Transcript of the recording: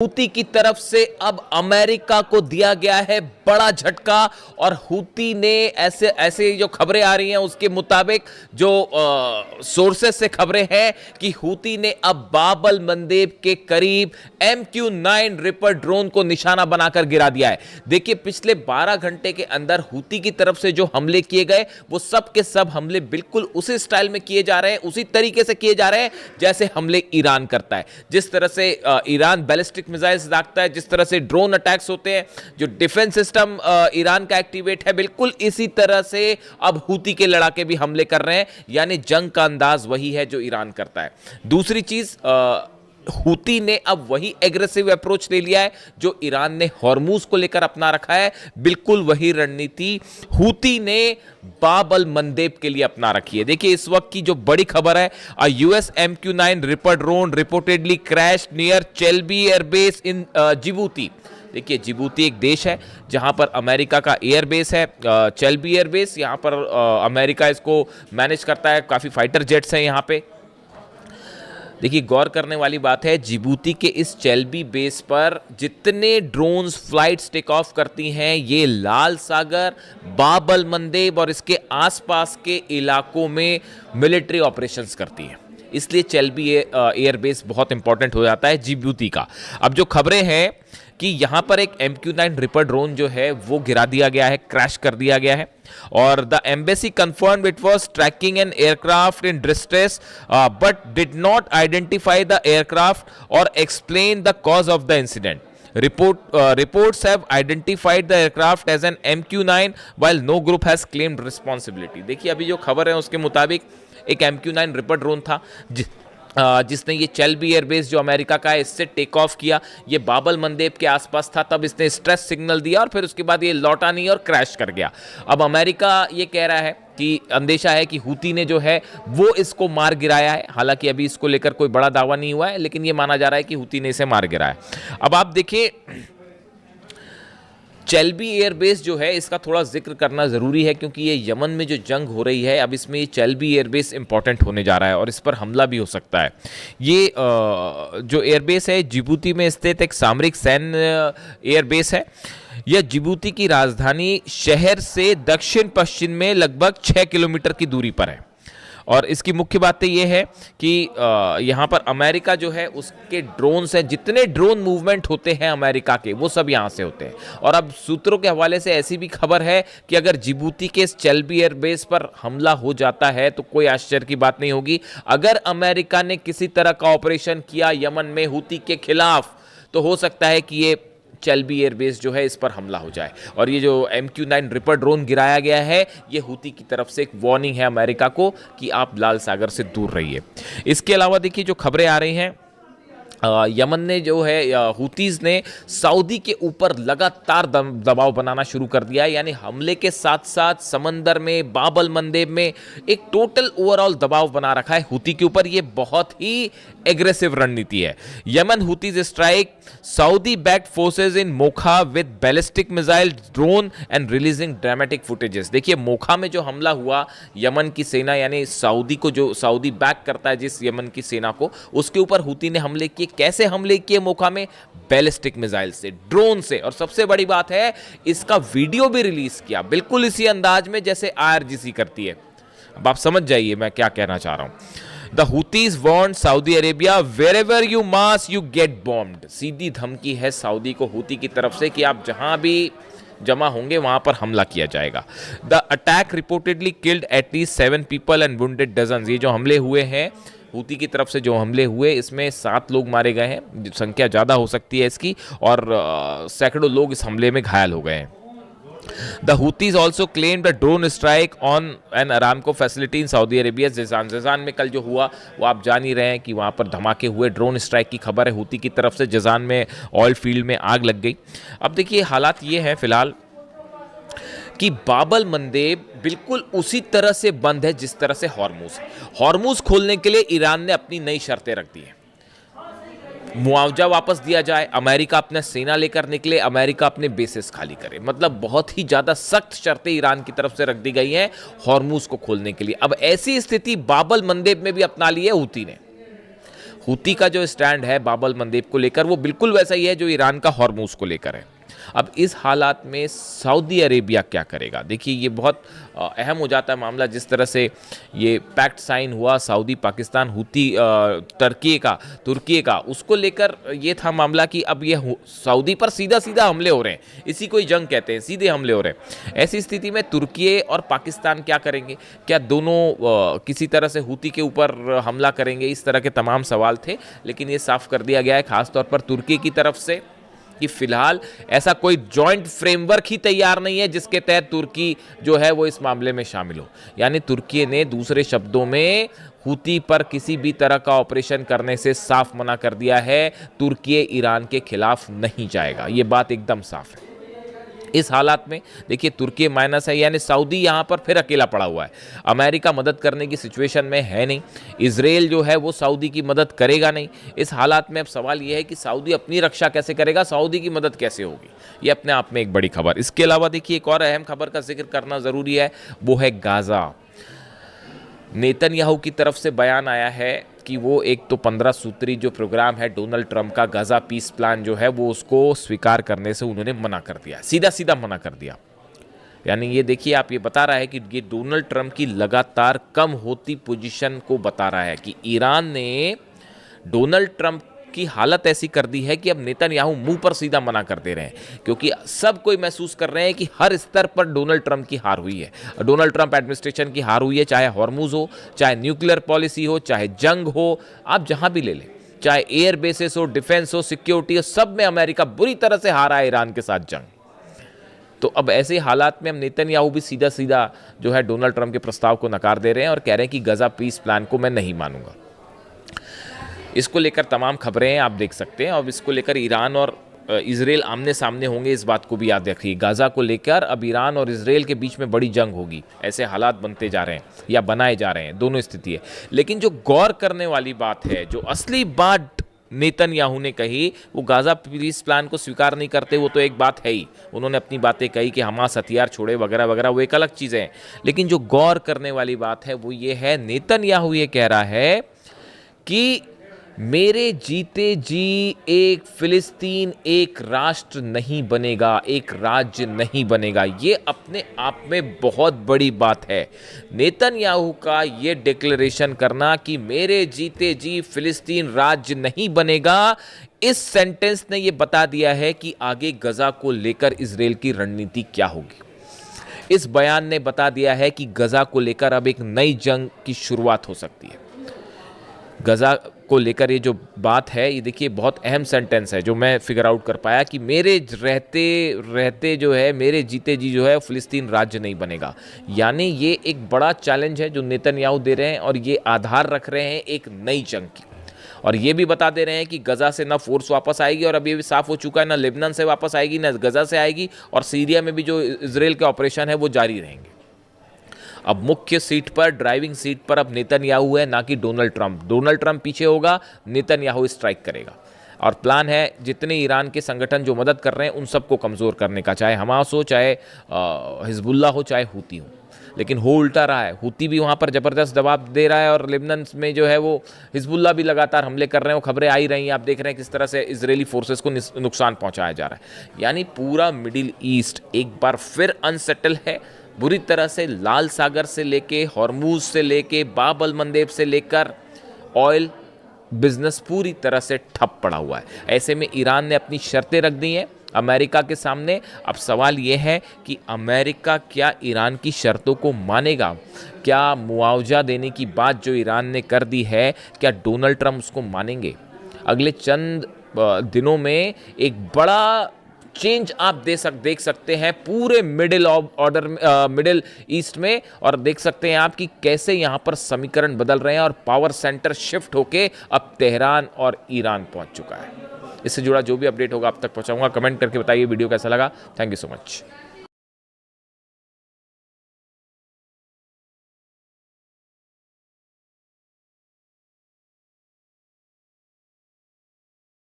Houthi की तरफ से अब अमेरिका को दिया गया है बड़ा झटका और हूती ने ऐसे ऐसे जो खबरें आ रही हैं उसके मुताबिक जो सोर्सेस से खबरें हैं कि हूती ने अब बाब-अल मंदेब के करीब MQ-9 रिपर ड्रोन को निशाना बनाकर गिरा दिया है। देखिए पिछले 12 घंटे के अंदर हूती की तरफ से जो हमले किए गए वो सब के सब हमले बिल्कुल उसी स्टाइल में किए जा रहे हैं, उसी तरीके से किए जा रहे हैं जैसे हमले ईरान करता है। जिस तरह से ईरान बैलिस्टिक मिसाइल्स दागता है, जिस तरह से ड्रोन अटैक्स होते हैं, जो डिफेंस सिस्टम ईरान का एक्टिवेट है, बिल्कुल इसी तरह से अब हूती के लड़ाके भी हमले कर रहे हैं। यानी जंग का अंदाज वही है जो ईरान करता है। दूसरी चीज, हूती ने अब वही एग्रेसिव अप्रोच ले लिया है जो ईरान ने हॉर्मूज को लेकर अपना रखा है। बिल्कुल वही रणनीति हूती ने बाब-अल मंदेब के लिए अपना रखी है। देखिए इस वक्त की जो बड़ी खबर है, US MQ-9 reaper drone reportedly crash near चेल्बी एयरबेस इन जिबूती। देखिए जिबूती एक देश है जहां पर अमेरिका का एयरबेस है, चेल्बी एयरबेस। यहां पर अमेरिका इसको मैनेज करता है, काफी फाइटर जेट्स हैं यहां पे। देखिए गौर करने वाली बात है, जिबूती के इस चेल्बी बेस पर जितने ड्रोन्स फ्लाइट्स टेक ऑफ करती हैं ये लाल सागर, बाब-अल मंदेब और इसके आसपास के इलाकों में मिलिट्री ऑपरेशंस करती हैं। इसलिए चेल्बी एयरबेस बहुत इंपॉर्टेंट हो जाता है जिबूती का। अब जो खबरें हैं कि यहाँ पर एक MQ-9 रिपर ड्रोन जो है वो गिरा दिया गया है, क्रैश कर दिया गया है। और the embassy confirmed it was tracking an aircraft in distress but did not identify the aircraft or explain the cause of the incident. Reports have identified the aircraft as an MQ-9 while no group has claimed responsibility। देखिए अभी जो खबर है उसके मुताबिक एक MQ-9 reaper drone था जिसने ये चेल्बी एयरबेस जो अमेरिका का है इससे टेक ऑफ किया। ये बाब-अल मंदेब के आसपास था, तब इसने स्ट्रेस सिग्नल दिया और फिर उसके बाद ये लौटा नहीं और क्रैश कर गया। अब अमेरिका ये कह रहा है कि अंदेशा है कि हूती ने जो है वो इसको मार गिराया है। हालांकि अभी इसको लेकर कोई बड़ा दावा नहीं हुआ है, लेकिन ये माना जा रहा है कि हूती ने इसे मार गिराया। अब आप देखिए चेल्बी एयरबेस जो है इसका थोड़ा जिक्र करना ज़रूरी है क्योंकि ये यमन में जो जंग हो रही है अब इसमें ये चेल्बी एयरबेस इंपॉर्टेंट होने जा रहा है और इस पर हमला भी हो सकता है। ये जो एयरबेस है जिबूती में स्थित एक सामरिक सैन्य एयरबेस है। यह जिबूती की राजधानी शहर से दक्षिण पश्चिम में लगभग 6 किलोमीटर की दूरी पर है। और इसकी मुख्य बातें ये है कि यहाँ पर अमेरिका जो है उसके ड्रोन्स हैं, जितने ड्रोन मूवमेंट होते हैं अमेरिका के वो सब यहाँ से होते हैं। और अब सूत्रों के हवाले से ऐसी भी खबर है कि अगर जिबूती के चेल्बी एयरबेस पर हमला हो जाता है तो कोई आश्चर्य की बात नहीं होगी। अगर अमेरिका ने किसी तरह का ऑपरेशन किया यमन में हूती के खिलाफ तो हो सकता है कि ये चेल्बी एयरबेस जो है इस पर हमला हो जाए। और ये जो MQ-9 रिपर ड्रोन गिराया गया है ये हूती की तरफ से एक वार्निंग है अमेरिका को कि आप लाल सागर से दूर रहिए। इसके अलावा देखिए जो खबरें आ रही हैं, यमन ने जो है हूतीज़ ने सऊदी के ऊपर लगातार दबाव बनाना शुरू कर दिया है। यानी हमले के साथ साथ समंदर में बाब-अल मंदेब में एक टोटल ओवरऑल दबाव बना रखा है हूती के ऊपर। ये बहुत ही एग्रेसिव रणनीति है। Yemen Houthis strike Saudi backed forces in Mokha with ballistic missile drone and releasing dramatic footages. देखिए मोखा में जो हमला हुआ यमन की सेना यानी सऊदी को, जो सऊदी बैक करता है जिस यमन की सेना को, उसके ऊपर हूती ने हमले किए। कैसे हमले किए मोखा में? बैलिस्टिक मिसाइल से, ड्रोन से। और सबसे बड़ी बात है इसका वीडियो भी रिलीज किया बिल्कुल इसी अंदाज में जैसे IRGC करती है। अब आप समझ जाइए मैं क्या कहना चाह रहा हूं। The Houthis warned Saudi Arabia wherever you mass you get bombed। सीधी धमकी है सऊदी को हूती की तरफ से कि आप जहां भी जमा होंगे वहां पर हमला किया जाएगा। The attack reportedly killed at least 7 people and wounded dozens। ये जो हमले हुए हैं हूती की तरफ से, जो हमले हुए इसमें 7 लोग मारे गए हैं, संख्या ज़्यादा हो सकती है इसकी, और सैकड़ों लोग इस हमले में घायल हो गए हैं। The Houthis also claimed a drone strike on an Aramco facility in Saudi Arabia। जज़ान में कल जो हुआ वो आप जान ही रहे हैं कि वहाँ पर धमाके हुए, ड्रोन स्ट्राइक की खबर है हूती की तरफ से। जज़ान में ऑयल फील्ड में आग लग गई। अब देखिए हालात ये हैं फिलहाल कि बाब-अल मंदेब बिल्कुल उसी तरह से बंद है जिस तरह से हॉर्मूज। हॉर्मूज खोलने के लिए ईरान ने अपनी नई शर्तें रख दी हैं। मुआवजा वापस दिया जाए, अमेरिका अपना सेना लेकर निकले, अमेरिका अपने बेसिस खाली करे। मतलब बहुत ही ज़्यादा सख्त शर्तें ईरान की तरफ से रख दी गई हैं हॉर्मूज को खोलने के लिए। अब ऐसी स्थिति बाब-अल मंदेब में भी अपना ली है हूती ने। हूती का जो स्टैंड है बाब अल मंदेब को लेकर वो बिल्कुल वैसा ही है जो ईरान का हॉर्मूज को लेकर है। अब इस हालात में सऊदी अरेबिया क्या करेगा? देखिए ये बहुत अहम हो जाता है मामला। जिस तरह से ये पैक्ट साइन हुआ सऊदी पाकिस्तान हूती तुर्की का उसको लेकर ये था मामला कि अब ये सऊदी पर सीधा सीधा हमले हो रहे हैं, इसी को ही जंग कहते हैं, सीधे हमले हो रहे हैं। ऐसी स्थिति में तुर्की और पाकिस्तान क्या करेंगे? क्या दोनों किसी तरह से हूती के ऊपर हमला करेंगे? इस तरह के तमाम सवाल थे, लेकिन ये साफ कर दिया गया है खासतौर पर तुर्की की तरफ से कि फिलहाल ऐसा कोई जॉइंट फ्रेमवर्क ही तैयार नहीं है जिसके तहत तुर्की जो है वो इस मामले में शामिल हो। यानी तुर्की ने दूसरे शब्दों में हूती पर किसी भी तरह का ऑपरेशन करने से साफ मना कर दिया है। तुर्की ईरान के खिलाफ नहीं जाएगा, ये बात एकदम साफ है। इस हालात में देखिए तुर्की माइनस है, यानी सऊदी यहाँ पर फिर अकेला पड़ा हुआ है। अमेरिका मदद करने की सिचुएशन में है नहीं, इजराइल जो है वो सऊदी की मदद करेगा नहीं। इस हालात में अब सवाल ये है कि सऊदी अपनी रक्षा कैसे करेगा, सऊदी की मदद कैसे होगी? ये अपने आप में एक बड़ी खबर। इसके अलावा देखिए एक और अहम खबर का जिक्र करना ज़रूरी है, वो है गाज़ा। नेतन्याहू की तरफ से बयान आया है कि वो एक तो 15 सूत्री जो प्रोग्राम है डोनाल्ड ट्रंप का गाज़ा पीस प्लान जो है वो उसको स्वीकार करने से उन्होंने मना कर दिया, सीधा सीधा मना कर दिया। यानी ये देखिए आप, ये बता रहा है कि ये डोनाल्ड ट्रंप की लगातार कम होती पोजीशन को बता रहा है कि ईरान ने डोनाल्ड ट्रंप की हालत ऐसी कर दी है कि अब नेतन्याहू मुंह पर सीधा मना कर दे रहे हैं, क्योंकि सब कोई महसूस कर रहे हैं कि हर स्तर पर डोनाल्ड ट्रंप की हार हुई है, डोनाल्ड ट्रंप एडमिनिस्ट्रेशन की हार हुई है। चाहे हॉर्मूज हो, चाहे न्यूक्लियर पॉलिसी हो, चाहे जंग हो, आप जहां भी ले लें, चाहे एयर बेसिस हो, डिफेंस हो, सिक्योरिटी हो, सब में अमेरिका बुरी तरह से हारा है ईरान के साथ जंग। तो अब ऐसे हालात में हम नेतन्याहू भी सीधा सीधा जो है डोनाल्ड ट्रंप के प्रस्ताव को नकार दे रहे हैं और कह रहे हैं कि गाज़ा पीस प्लान को मैं नहीं मानूंगा। इसको लेकर तमाम खबरें आप देख सकते हैं। और इसको लेकर ईरान और इजराइल आमने सामने होंगे, इस बात को भी याद रखिए। गाज़ा को लेकर अब ईरान और इजराइल के बीच में बड़ी जंग होगी, ऐसे हालात बनते जा रहे हैं या बनाए जा रहे हैं, दोनों स्थिति है। लेकिन जो गौर करने वाली बात है, जो असली बात नेतन्याहू ने कही, वो गाज़ा पीस प्लान को स्वीकार नहीं करते, वो तो एक बात है ही। उन्होंने अपनी बातें कही कि हमास हथियार छोड़े वगैरह वगैरह, वो एक अलग चीज़ें हैं। लेकिन जो गौर करने वाली बात है वो ये है, नेतन्याहू ये कह रहा है कि मेरे जीते जी एक फिलिस्तीन एक राष्ट्र नहीं बनेगा, एक राज्य नहीं बनेगा। ये अपने आप में बहुत बड़ी बात है। नेतन्याहू का ये डिक्लेरेशन करना कि मेरे जीते जी फिलिस्तीन राज्य नहीं बनेगा, इस सेंटेंस ने ये बता दिया है कि आगे गाज़ा को लेकर इजराइल की रणनीति क्या होगी। इस बयान ने बता दिया है कि गाज़ा को लेकर अब एक नई जंग की शुरुआत हो सकती है। गाज़ा को लेकर ये जो बात है, ये देखिए बहुत अहम सेंटेंस है जो मैं फिगर आउट कर पाया कि मेरे रहते रहते जो है, मेरे जीते जी जो है फिलिस्तीन राज्य नहीं बनेगा। यानी ये एक बड़ा चैलेंज है जो नेतन्याहू दे रहे हैं और ये आधार रख रहे हैं एक नई जंग की। और ये भी बता दे रहे हैं कि गाज़ा से ना फोर्स वापस आएगी, और अब ये भी साफ हो चुका है ना लेबनान से वापस आएगी ना गाज़ा से आएगी, और सीरिया में भी जो इजराइल के ऑपरेशन है वो जारी रहेंगे। अब मुख्य सीट पर, ड्राइविंग सीट पर अब नेतन्याहू है, ना कि डोनाल्ड ट्रंप। डोनाल्ड ट्रंप पीछे होगा, नेतन्याहू स्ट्राइक करेगा। और प्लान है जितने ईरान के संगठन जो मदद कर रहे हैं उन सबको कमज़ोर करने का, चाहे हमास हो, चाहे हिजबुल्ला हो, चाहे हूती हो। लेकिन हो उल्टा रहा है, हूती भी वहाँ पर ज़बरदस्त दबाव दे रहा है और लेबनान में जो है वो हिजबुल्ला भी लगातार हमले कर रहे हैं। वो खबरें आई रही हैं, आप देख रहे हैं किस तरह से इजरायली फोर्सेस को नुकसान पहुँचाया जा रहा है। यानी पूरा मिडिल ईस्ट एक बार फिर अनसेटल है बुरी तरह से। लाल सागर से लेके, हॉर्मूज से लेके, बाब अल मंदेब से लेकर ऑयल बिजनेस पूरी तरह से ठप पड़ा हुआ है। ऐसे में ईरान ने अपनी शर्तें रख दी हैं अमेरिका के सामने। अब सवाल यह है कि अमेरिका क्या ईरान की शर्तों को मानेगा? क्या मुआवजा देने की बात जो ईरान ने कर दी है, क्या डोनाल्ड ट्रंप उसको मानेंगे? अगले चंद दिनों में एक बड़ा चेंज आप देख सकते हैं पूरे मिडिल ईस्ट में, और देख सकते हैं आप कि कैसे यहाँ पर समीकरण बदल रहे हैं और पावर सेंटर शिफ्ट होके अब तेहरान और ईरान पहुँच चुका है। इससे जुड़ा जो भी अपडेट होगा आप तक पहुँचाऊंगा। कमेंट करके बताइए वीडियो कैसा लगा। Thank you so much.